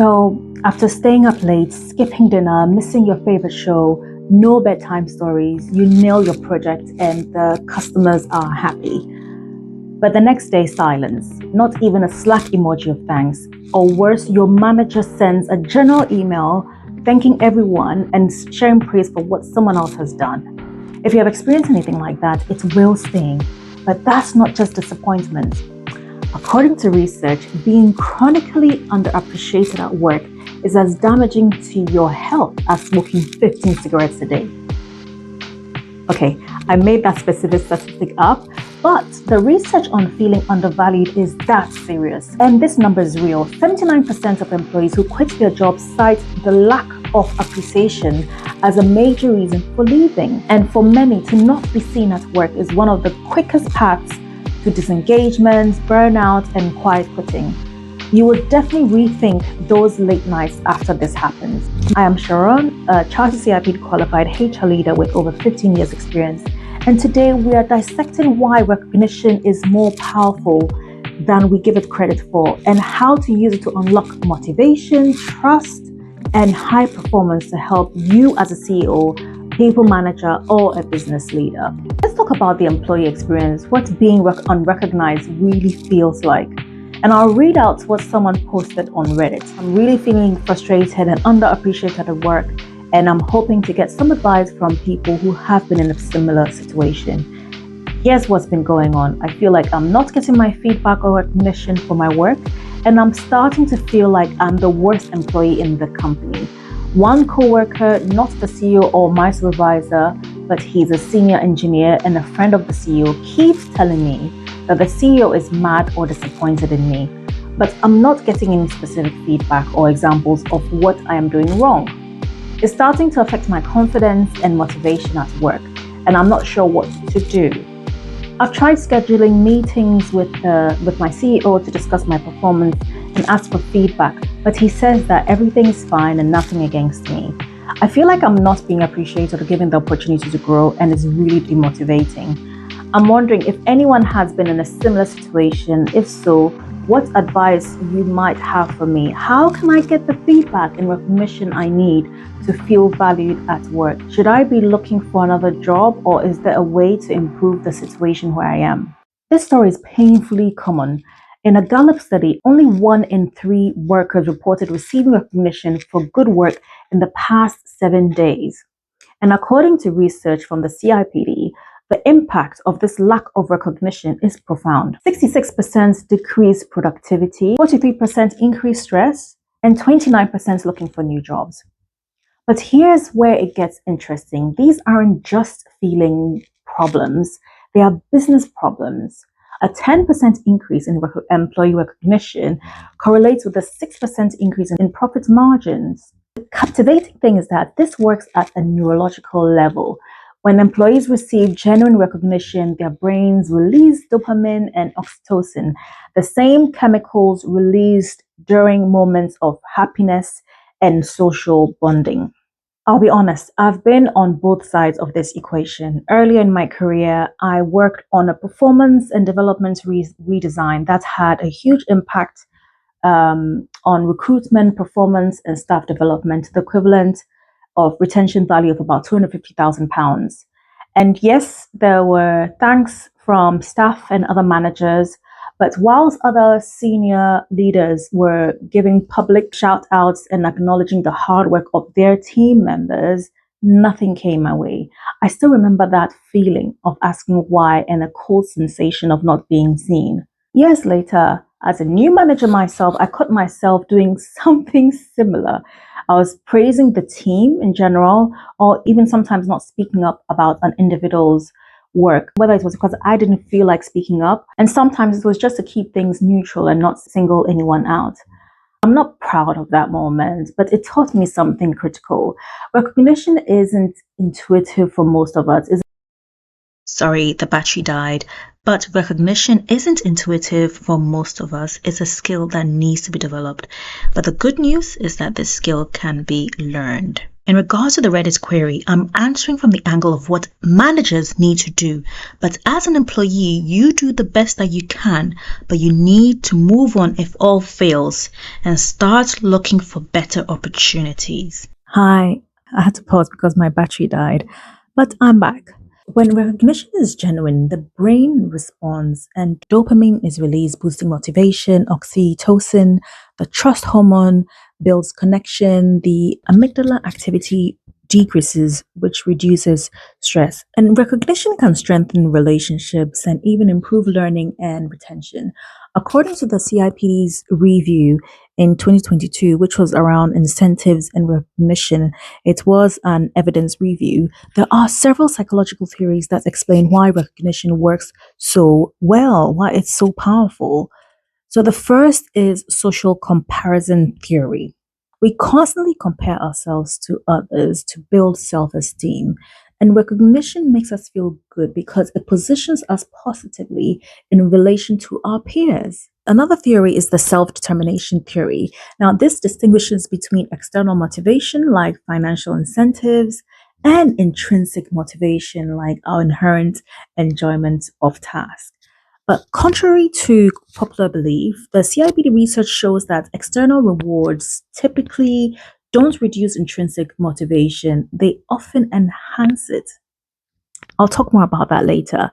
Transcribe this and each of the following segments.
So, after staying up late, skipping dinner, missing your favorite show, no bedtime stories, you nail your project and the customers are happy. But the next day, silence, not even a Slack emoji of thanks. Or worse, your manager sends a general email thanking everyone and sharing praise for what someone else has done. If you have experienced anything like that, it will sting. But that's not just disappointment. According to research, being chronically underappreciated at work is as damaging to your health as smoking 15 cigarettes a day. Okay, I made that specific statistic up, but the research on feeling undervalued is that serious. And this number is real. 79% of employees who quit their jobs cite the lack of appreciation as a major reason for leaving. And for many, to not be seen at work is one of the quickest paths to disengagement, burnout, and quiet quitting. You will definitely rethink those late nights after this happens. I am Sharon, a chartered CIP qualified HR leader with over 15 years experience. And today we are dissecting why recognition is more powerful than we give it credit for and how to use it to unlock motivation, trust, and high performance to help you as a CEO, people manager, or a business leader. Let's talk about the employee experience, what being unrecognized really feels like. And I'll read out what someone posted on Reddit. I'm really feeling frustrated and underappreciated at work, and I'm hoping to get some advice from people who have been in a similar situation. Here's what's been going on. I feel like I'm not getting my feedback or recognition for my work, and I'm starting to feel like I'm the worst employee in the company. One coworker, not the CEO or my supervisor, but he's a senior engineer and a friend of the CEO, keeps telling me that the CEO is mad or disappointed in me, but I'm not getting any specific feedback or examples of what I am doing wrong. It's starting to affect my confidence and motivation at work, and I'm not sure what to do. I've tried scheduling meetings with my CEO to discuss my performance and ask for feedback, but he says that everything is fine and nothing against me. I feel like I'm not being appreciated or given the opportunity to grow, and it's really demotivating. I'm wondering if anyone has been in a similar situation. If so, what advice you might have for me? How can I get the feedback and recognition I need to feel valued at work? Should I be looking for another job, or is there a way to improve the situation where I am? This story is painfully common. In a Gallup study, only 1 in 3 workers reported receiving recognition for good work in the past 7 days. And according to research from the CIPD, the impact of this lack of recognition is profound. 66% decreased productivity, 43% increased stress, and 29% looking for new jobs. But here's where it gets interesting. These aren't just feeling problems, they are business problems. A 10% increase in employee recognition correlates with a 6% increase in profit margins. The captivating thing is that this works at a neurological level. When employees receive genuine recognition, their brains release dopamine and oxytocin, the same chemicals released during moments of happiness and social bonding. I'll be honest, I've been on both sides of this equation. Earlier in my career, I worked on a performance and development redesign that had a huge impact on recruitment, performance, and staff development, the equivalent of retention value of about £250,000. And yes, there were thanks from staff and other managers, but whilst other senior leaders were giving public shout outs and acknowledging the hard work of their team members, nothing came my way. I still remember that feeling of asking why and a cold sensation of not being seen. Years later, as a new manager myself, I caught myself doing something similar. I was praising the team in general, or even sometimes not speaking up about an individual's work, whether it was because I didn't feel like speaking up, and sometimes it was just to keep things neutral and not single anyone out. I'm not proud of that moment, but it taught me something critical. Recognition isn't intuitive for most of us. Sorry, the battery died. But recognition isn't intuitive for most of us. It's a skill that needs to be developed. But the good news is that this skill can be learned. In regards to the Reddit query, I'm answering from the angle of what managers need to do. But as an employee, you do the best that you can, but you need to move on if all fails and start looking for better opportunities. Hi, I had to pause because my battery died, but I'm back. When recognition is genuine, the brain responds and dopamine is released, boosting motivation, oxytocin, the trust hormone builds connection, the amygdala activity decreases, which reduces stress. And recognition can strengthen relationships and even improve learning and retention. According to the CIPD's review in 2022, which was around incentives and recognition, it was an evidence review. There are several psychological theories that explain why recognition works so well, why it's so powerful. So, the first is social comparison theory. We constantly compare ourselves to others to build self esteem, and recognition makes us feel good because it positions us positively in relation to our peers. Another theory is the self determination theory. Now, this distinguishes between external motivation like financial incentives and intrinsic motivation like our inherent enjoyment of tasks. But contrary to popular belief, the CIPD research shows that external rewards typically don't reduce intrinsic motivation, they often enhance it. I'll talk more about that later.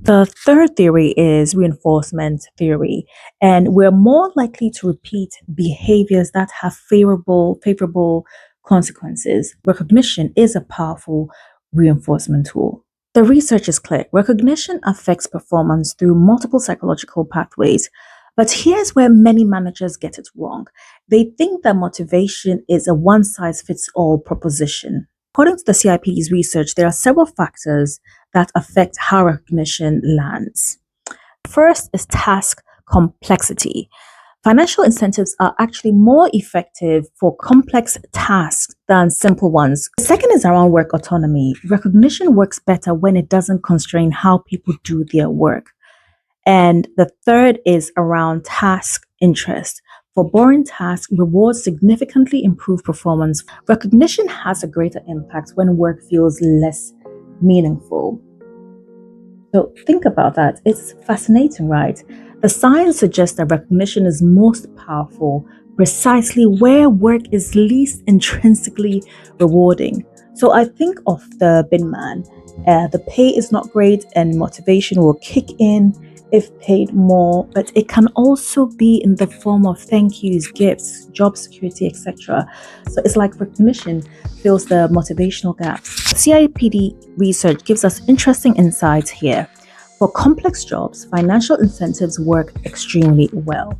The third theory is reinforcement theory, and we're more likely to repeat behaviors that have favorable consequences. Recognition is a powerful reinforcement tool. The research is clear. Recognition affects performance through multiple psychological pathways. But here's where many managers get it wrong. They think that motivation is a one size fits all proposition. According to the CIP's research, there are several factors that affect how recognition lands. First is task complexity. Financial incentives are actually more effective for complex tasks than simple ones. The second is around work autonomy. Recognition works better when it doesn't constrain how people do their work. And the third is around task interest. For boring tasks, rewards significantly improve performance. Recognition has a greater impact when work feels less meaningful. So think about that. It's fascinating, right? The science suggests that recognition is most powerful precisely where work is least intrinsically rewarding. So I think of the bin man. The pay is not great and motivation will kick in if paid more, but it can also be in the form of thank yous, gifts, job security, etc. So it's like recognition fills the motivational gaps. CIPD research gives us interesting insights here. For complex jobs, financial incentives work extremely well.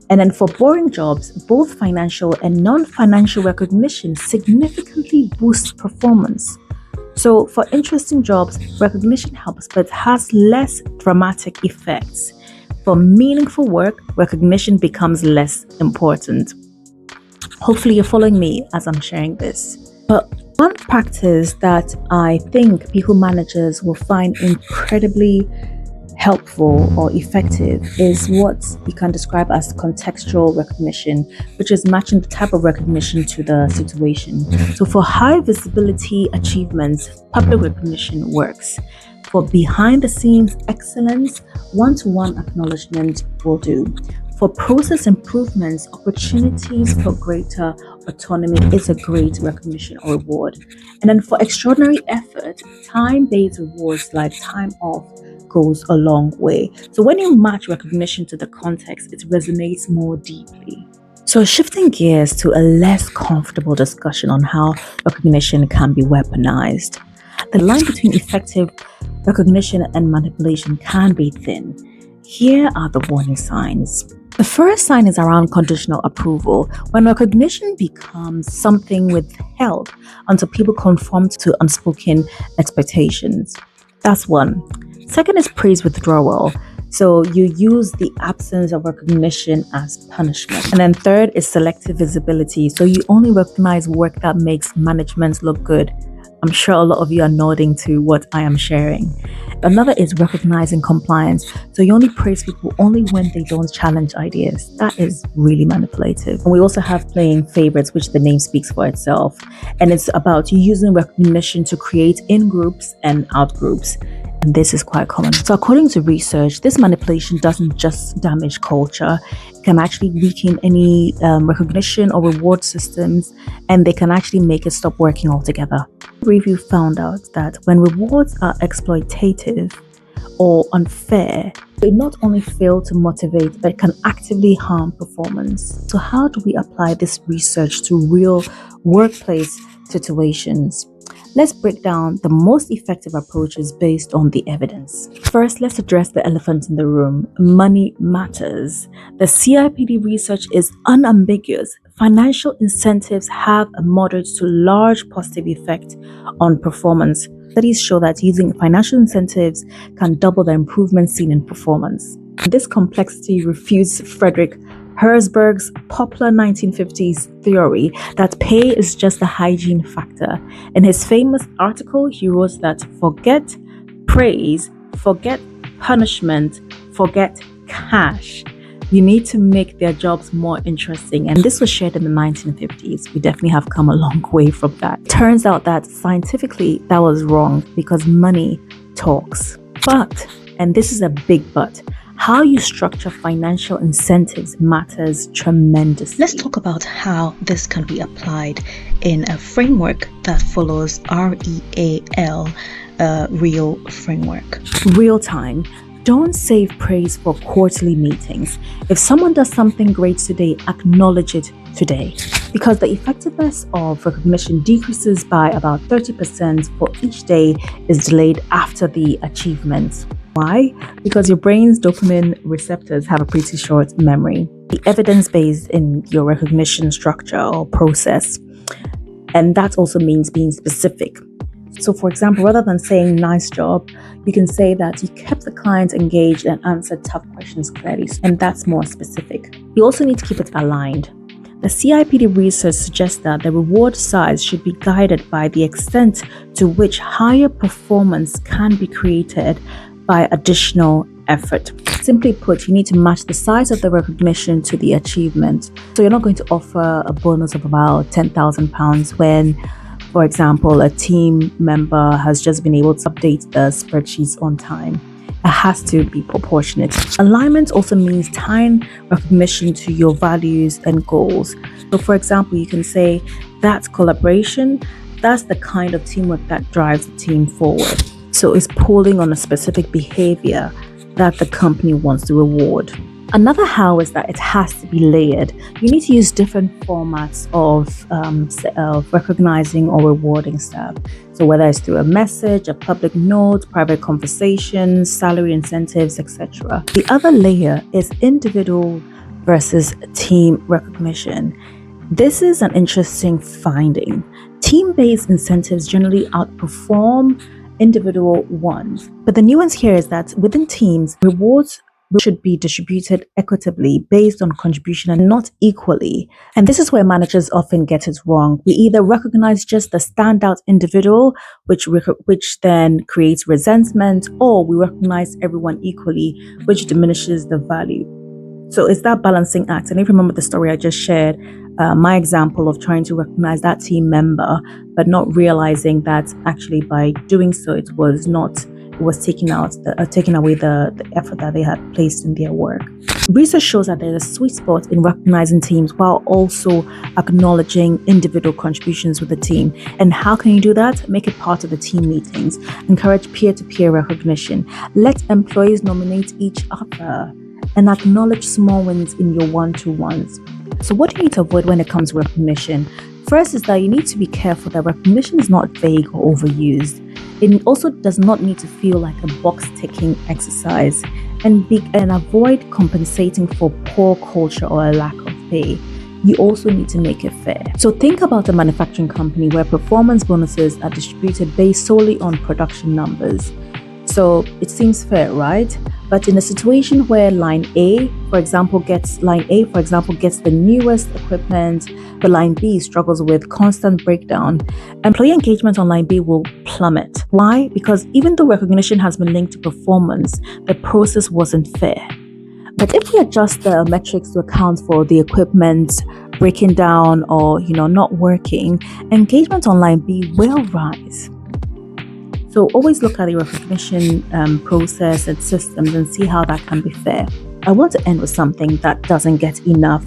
And then for boring jobs, both financial and non-financial recognition significantly boosts performance. So for interesting jobs, recognition helps but has less dramatic effects. For meaningful work, recognition becomes less important. Hopefully you're following me as I'm sharing this. But one practice that I think people managers will find incredibly helpful or effective is what you can describe as contextual recognition, which is matching the type of recognition to the situation. So for high visibility achievements, public recognition works. For behind the scenes excellence, one-to-one acknowledgement will do. For process improvements, opportunities for greater autonomy is a great recognition or reward. And then for extraordinary effort, time-based rewards like time off goes a long way. So when you match recognition to the context, it resonates more deeply. So shifting gears to a less comfortable discussion on how recognition can be weaponized. The line between effective recognition and manipulation can be thin. Here are the warning signs. The first sign is around conditional approval, when recognition becomes something withheld until people conform to unspoken expectations. That's one. Second is praise withdrawal. So you use the absence of recognition as punishment. And then third is selective visibility. So you only recognize work that makes management look good. I'm sure a lot of you are nodding to what I am sharing. Another is recognizing compliance. So you only praise people only when they don't challenge ideas. That is really manipulative. And we also have playing favorites, which the name speaks for itself. And it's about using recognition to create in groups and out groups. And this is quite common. So according to research, this manipulation doesn't just damage culture, it can actually weaken any recognition or reward systems, and they can actually make it stop working altogether. Review found out that when rewards are exploitative or unfair, they not only fail to motivate, but can actively harm performance. So how do we apply this research to real workplace situations? Let's break down the most effective approaches based on the evidence. First, let's address the elephant in the room. Money matters. The CIPD research is unambiguous. Financial incentives have a moderate to large positive effect on performance. Studies show that using financial incentives can double the improvement seen in performance. This complexity refutes Frederick Herzberg's popular 1950s theory that pay is just a hygiene factor. In his famous article, he wrote that forget praise, forget punishment, forget cash. You need to make their jobs more interesting. And this was shared in the 1950s. We definitely have come a long way from that. Turns out that scientifically that was wrong because money talks. But, and this is a big but, how you structure financial incentives matters tremendously. Let's talk about how this can be applied in a framework that follows R.E.A.L, R.E.A.L framework. Real time. Don't save praise for quarterly meetings. If someone does something great today, acknowledge it today. Because the effectiveness of recognition decreases by about 30% for each day is delayed after the achievement. Why? Because your brain's dopamine receptors have a pretty short memory. The evidence based in your recognition structure or process. And that also means being specific. So for example, rather than saying nice job, you can say that you kept the client engaged and answered tough questions clearly. And that's more specific. You also need to keep it aligned. The CIPD research suggests that the reward size should be guided by the extent to which higher performance can be created by additional effort. Simply put, you need to match the size of the recognition to the achievement. So you're not going to offer a bonus of about £10,000 when, for example, a team member has just been able to update the spreadsheets on time. It has to be proportionate. Alignment also means tying recognition to your values and goals. So for example, you can say that collaboration, that's the kind of teamwork that drives the team forward. So it's pulling on a specific behavior that the company wants to reward. Another how is that it has to be layered. You need to use different formats of recognizing or rewarding staff. So whether it's through a message, a public note, private conversations, salary incentives, etc. The other layer is individual versus team recognition. This is an interesting finding. Team-based incentives generally outperform individual ones. But the nuance here is that within teams, rewards should be distributed equitably based on contribution and not equally. And this is where managers often get it wrong. We either recognize just the standout individual, which then creates resentment, or we recognize everyone equally, which diminishes the value. So it's that balancing act. And if you remember the story I just shared, my example of trying to recognize that team member, but not realizing that actually by doing so, it was taking away the effort that they had placed in their work. Research shows that there's a sweet spot in recognizing teams while also acknowledging individual contributions with the team. And how can you do that? Make it part of the team meetings. Encourage peer-to-peer recognition. Let employees nominate each other and acknowledge small wins in your one-to-ones. So what do you need to avoid when it comes to recognition? First is that you need to be careful that recognition is not vague or overused. It also does not need to feel like a box-ticking exercise, and avoid compensating for poor culture or a lack of pay. You also need to make it fair. So think about a manufacturing company where performance bonuses are distributed based solely on production numbers. So it seems fair, right? But in a situation where line A, for example, gets the newest equipment, but line B struggles with constant breakdown, employee engagement on line B will plummet. Why? Because even though recognition has been linked to performance, the process wasn't fair. But if we adjust the metrics to account for the equipment breaking down or not working, engagement on line B will rise. So always look at the recognition process and systems and see how that can be fair. I want to end with something that doesn't get enough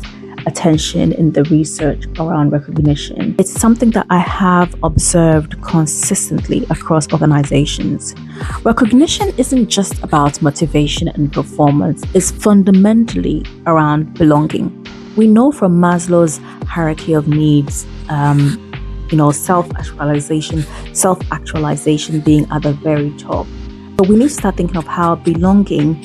attention in the research around recognition. It's something that I have observed consistently across organizations. Recognition isn't just about motivation and performance, it's fundamentally around belonging. We know from Maslow's hierarchy of needs, self-actualization being at the very top. But we need to start thinking of how belonging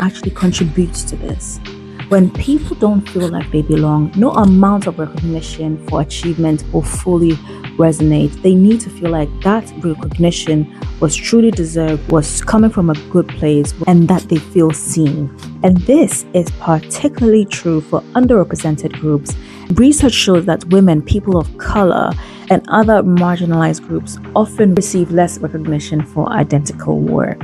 actually contributes to this. When people don't feel like they belong, no amount of recognition for achievement will fully resonate. They need to feel like that recognition was truly deserved, was coming from a good place, and that they feel seen. And this is particularly true for underrepresented groups. Research shows that women, people of color, and other marginalized groups often receive less recognition for identical work.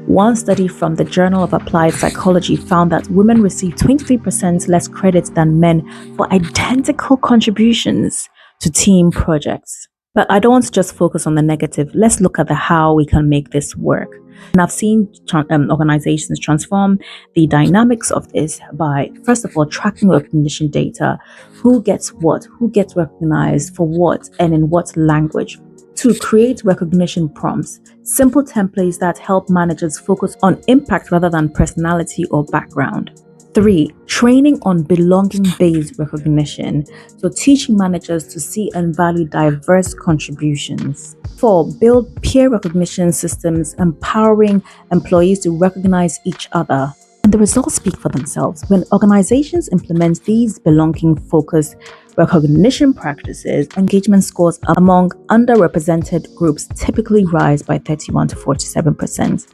One study from the Journal of Applied Psychology found that women receive 23% less credit than men for identical contributions to team projects. But I don't want to just focus on the negative. Let's look at the how we can make this work. And I've seen organizations transform the dynamics of this by, first of all, tracking recognition data. Who gets what? Who gets recognized for what? And in what language? To create recognition prompts, simple templates that help managers focus on impact rather than personality or background. 3. Training on belonging-based recognition, so teaching managers to see and value diverse contributions. 4. Build peer recognition systems, empowering employees to recognize each other. And the results speak for themselves. When organizations implement these belonging-focused recognition practices, engagement scores among underrepresented groups typically rise by 31 to 47%.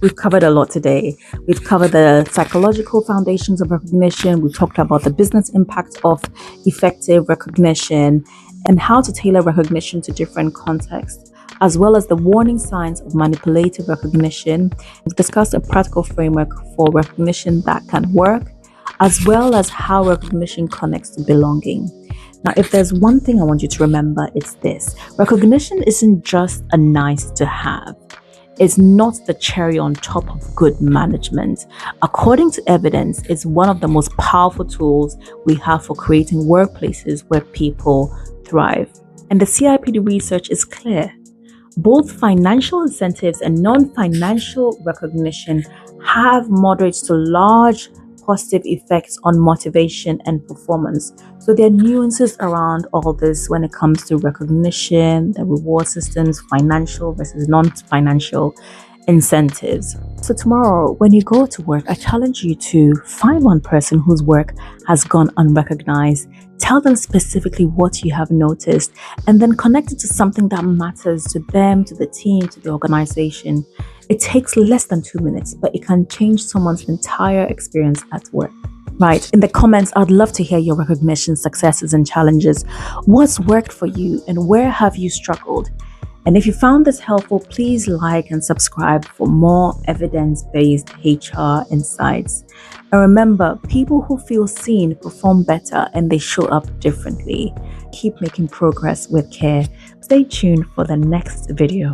We've covered a lot today. We've covered the psychological foundations of recognition. We've talked about the business impact of effective recognition and how to tailor recognition to different contexts, as well as the warning signs of manipulative recognition. We've discussed a practical framework for recognition that can work, as well as how recognition connects to belonging. Now, if there's one thing I want you to remember, it's this. Recognition isn't just a nice to have. It's not the cherry on top of good management. According to evidence, it's one of the most powerful tools we have for creating workplaces where people thrive. And the CIPD research is clear. Both financial incentives and non-financial recognition have moderate to large positive effects on motivation and performance. So there are nuances around all this when it comes to recognition, the reward systems, financial versus non-financial incentives. So tomorrow, when you go to work, I challenge you to find one person whose work has gone unrecognized. Tell them specifically what you have noticed, and then connect it to something that matters to them, to the team, to the organization. It takes less than 2 minutes, but it can change someone's entire experience at work. Right. In the comments, I'd love to hear your recognition, successes, and challenges. What's worked for you and where have you struggled? And if you found this helpful, please like and subscribe for more evidence-based HR insights. And remember, people who feel seen perform better and they show up differently. Keep making progress with care. Stay tuned for the next video.